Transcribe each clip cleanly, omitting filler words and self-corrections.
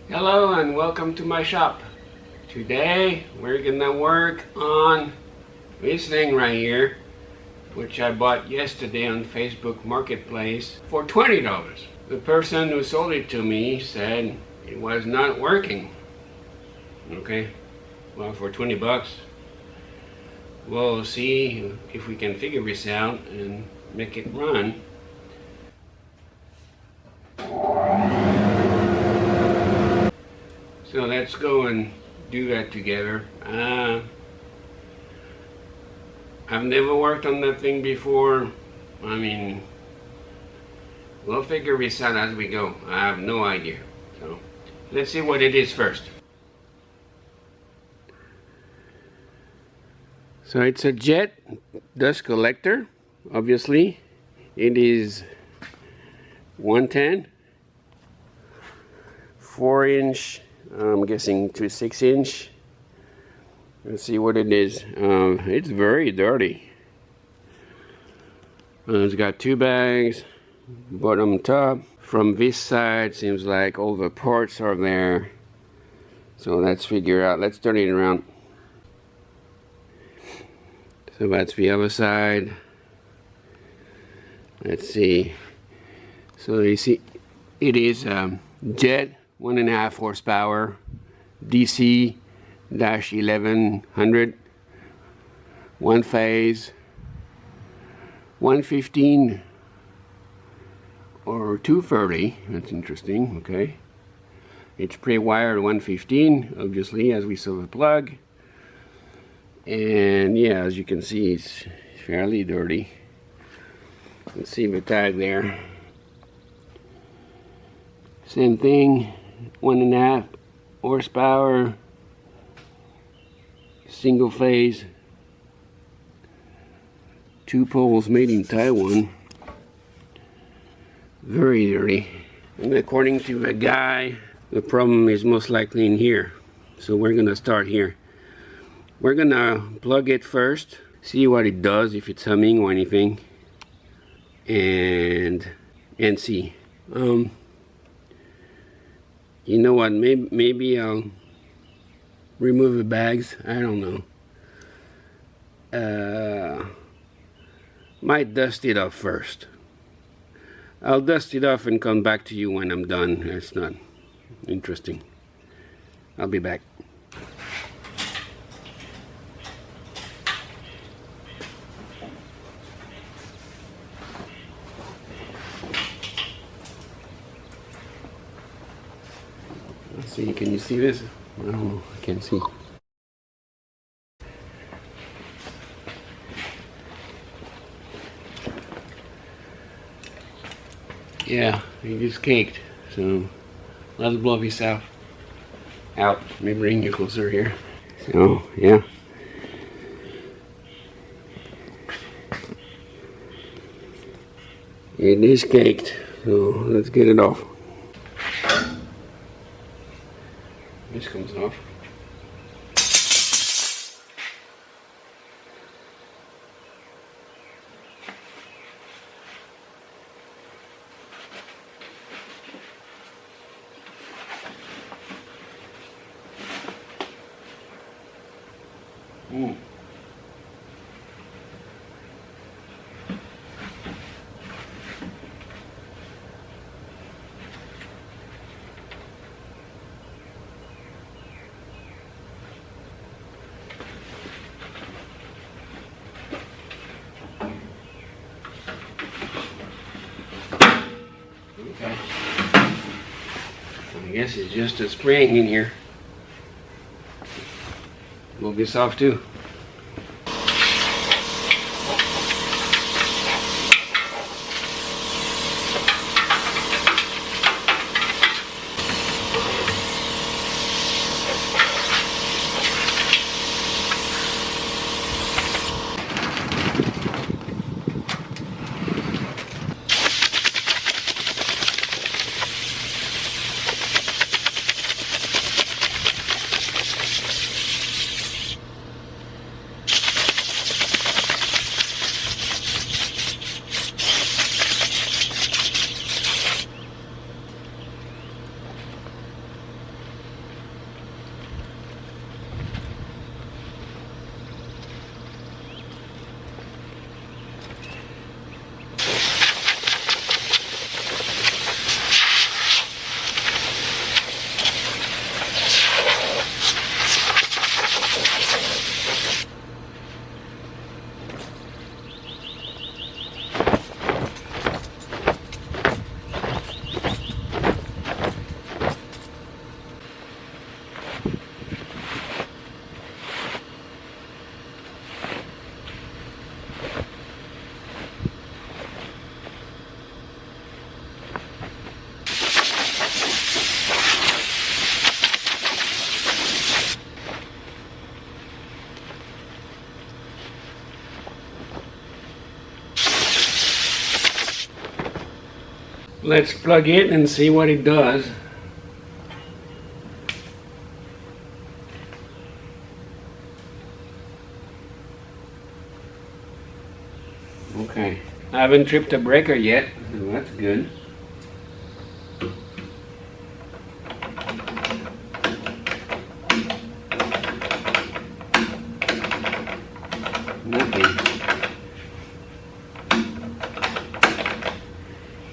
Hello and welcome to my shop. Today we're gonna work on this thing right here, which I bought yesterday on Facebook Marketplace for $20. The person who sold it to me said it was not working. Okay, well, for 20 bucks we'll see if we can figure this out and make it run. So let's go and do that together. I've never worked on that thing before. I mean, we'll figure this out as we go. I have no idea. So let's see what it is first. So it's a jet dust collector. Obviously, it is 110, 4-inch. I'm guessing to 6-inch. Let's see what it is. It's very dirty. It's got 2 bags, bottom top. From this side, seems like all the parts are there. So let's figure out. Let's turn it around. So that's the other side. Let's see. So you see, it is jet. 1.5 horsepower, DC-1100, 1 phase, 115 or 230. That's interesting. Okay, it's pre-wired 115, obviously, as we saw the plug. And yeah, as you can see, it's fairly dirty. Let's see the tag there. Same thing. 1.5 horsepower, single phase, 2 poles, made in Taiwan. Very dirty. And according to the guy, the problem is most likely in here. So we're gonna start here. We're gonna plug it first, see what it does, if it's humming or anything, and see. You know what, maybe I'll remove the bags. I don't know. Might dust it off first. I'll dust it off and come back to you when I'm done. It's not interesting. I'll be back. Let's see, can you see this? I don't know, I can't see. Yeah, it is caked. So let's blow this out. Let me bring you closer here. So yeah. It is caked. So let's get it off. This comes off. Okay. I guess it's just a spring in here. Move this off too. Let's plug it and see what it does. Okay, I haven't tripped a breaker yet, so that's good.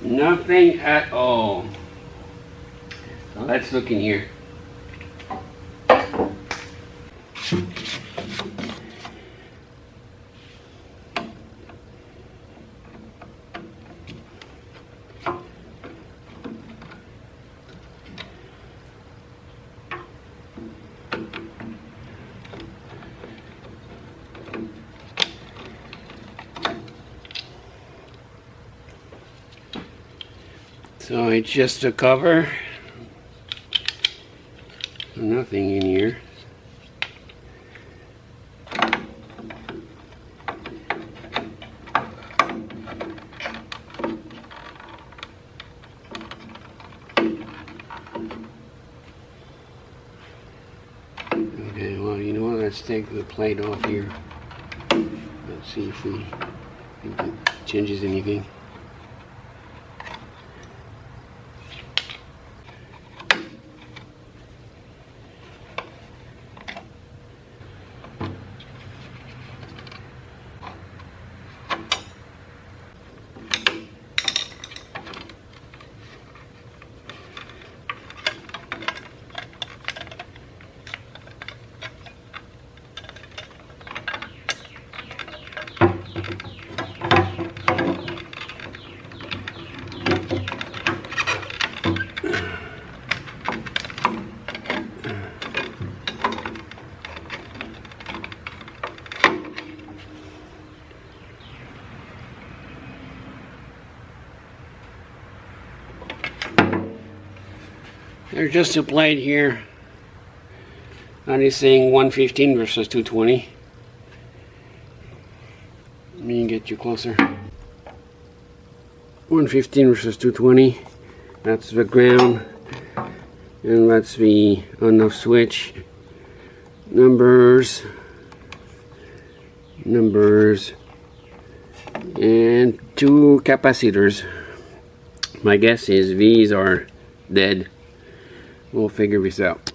Nothing at all. So let's look in here. So it's just a cover, nothing in here. Okay, well, you know what, let's take the plate off here. Let's see if it changes anything. There's just a plate here. And it's saying 115 versus 220. Let me get you closer. 115 versus 220. That's the ground. And that's the on-off switch. Numbers. And two capacitors. My guess is these are dead. We'll figure this out.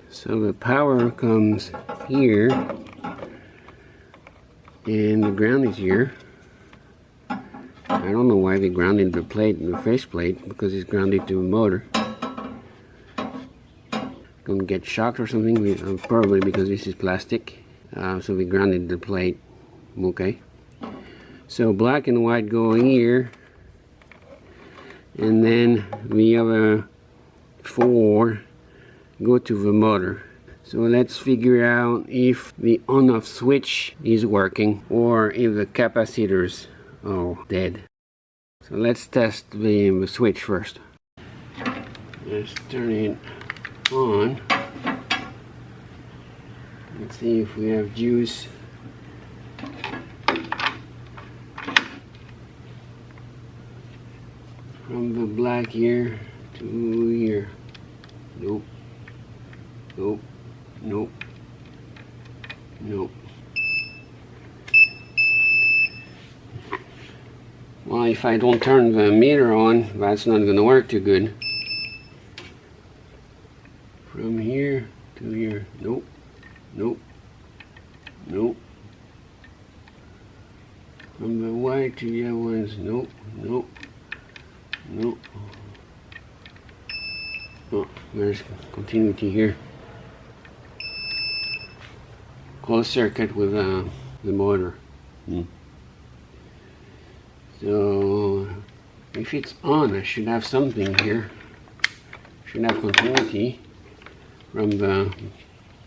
So the power comes here, and the ground is here. I don't know why they grounded the plate, the face plate, because it's grounded to a motor. Gonna get shocked or something, probably because this is plastic. So we grounded the plate. Okay. So black and white go here, and then the other four go to the motor. So let's figure out if the on-off switch is working or if the capacitors are dead. So let's test the switch first. Let's turn it on. Let's see if we have juice. From the black here to here. Nope. Nope. Nope. Nope. Well, if I don't turn the meter on, that's not going to work too good. From here to here. Nope. Nope. Nope. From the white to the other ones. Nope. Nope. Nope. Oh, there's continuity here. Closed circuit with the motor. So if it's on, I should have something here. Should have continuity from the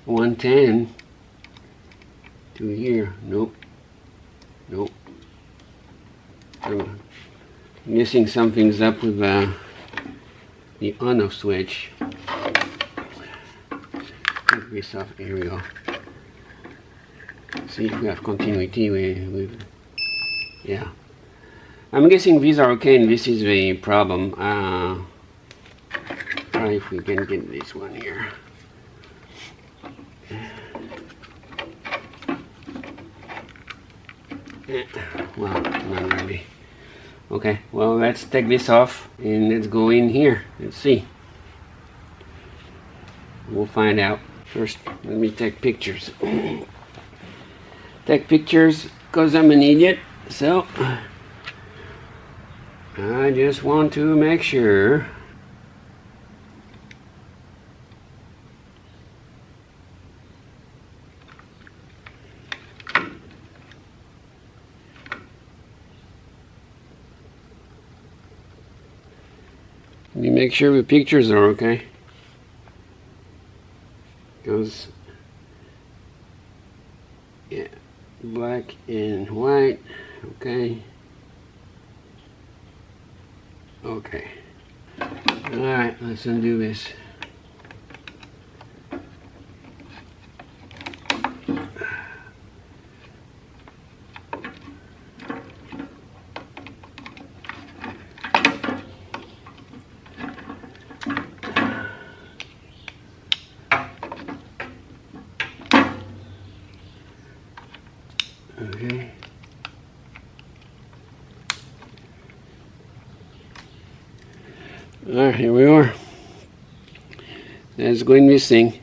110 to here. Nope. Nope. Guessing something's up with the on-off switch. Take this off. Here we go. See if we have continuity with yeah. I'm guessing these are okay and this is the problem. Try if we can get this one here. Well, not really. Okay, well, let's take this off and let's go in here. Let's see. We'll find out. First, let me take pictures. Take pictures because I'm an idiot. So, I just want to make sure. Let me make sure the pictures are okay. Because, yeah, black and white, okay. Okay. Alright, let's undo this. Okay. Alright, here we are. That's going missing.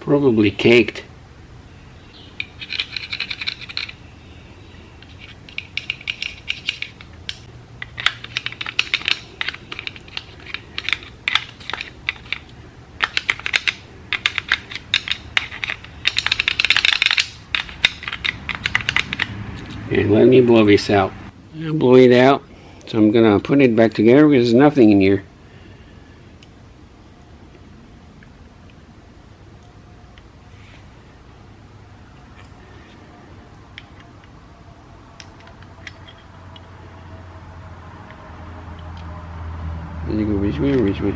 Probably caked. And let me blow this out. I'll blow it out. So I'm gonna put it back together because there's nothing in here. Does it go this way or this way?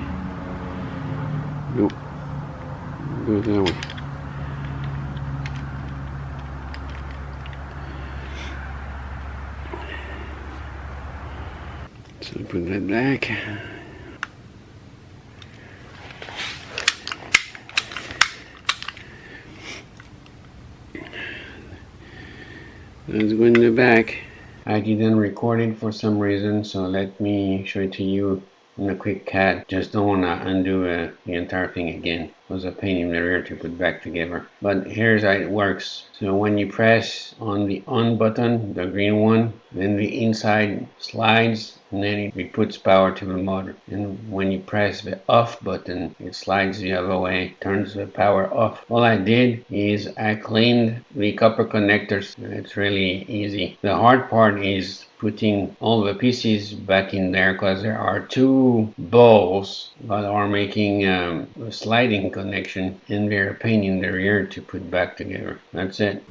Nope. It goes that way. So put that back. Let's go in the back. I didn't record it for some reason, so let me show it to you in a quick cut. Just don't want to undo the entire thing again. It was a pain in the rear to put back together. But here's how it works. So when you press on the on button, the green one, then the inside slides and then it puts power to the motor. And when you press the off button, it slides the other way, turns the power off. All I did is I cleaned the copper connectors. It's really easy. The hard part is putting all the pieces back in there because there are two balls that are making a sliding connection and they're a pain in the rear to put back together. That's it.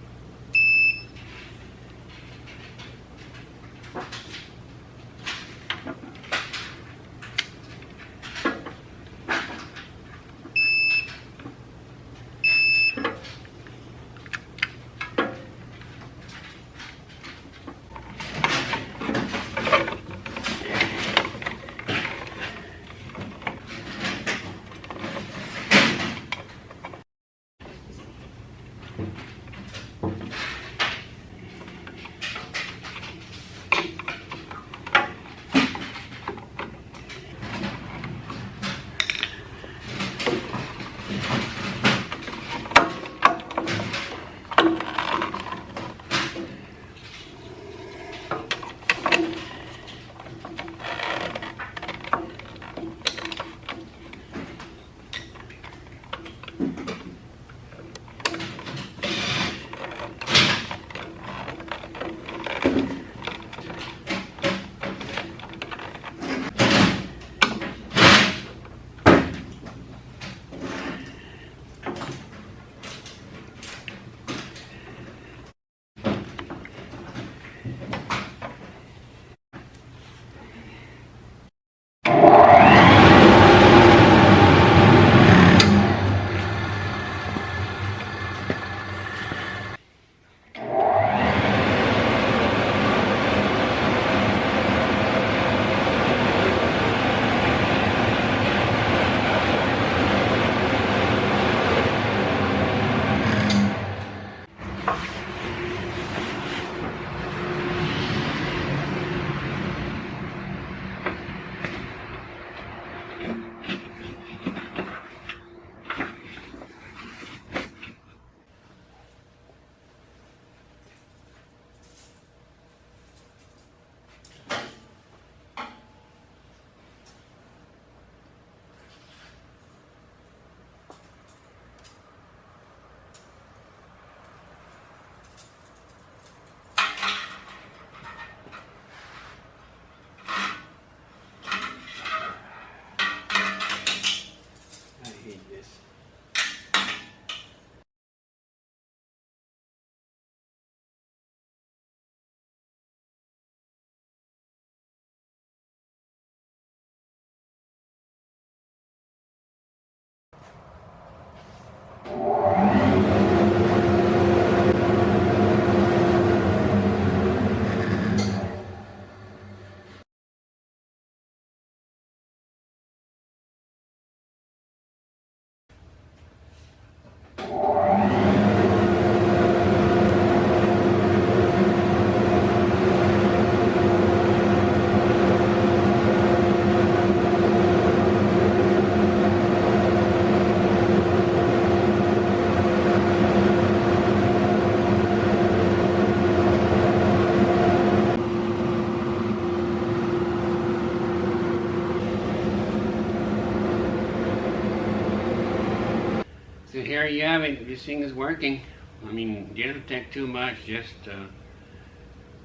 here you have it. This thing is working. I mean, didn't take too much, just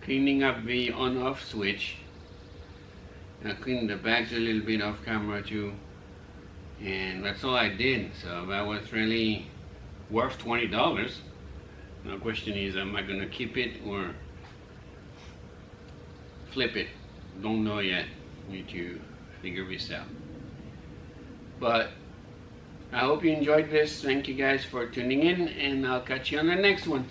cleaning up the on-off switch. I cleaned the bags a little bit off camera too, and that's all I did. So that was really worth $20. Now the question is, am I gonna keep it or flip it? Don't know yet. Need to figure this out. But I hope you enjoyed this. Thank you guys for tuning in, and I'll catch you on the next one.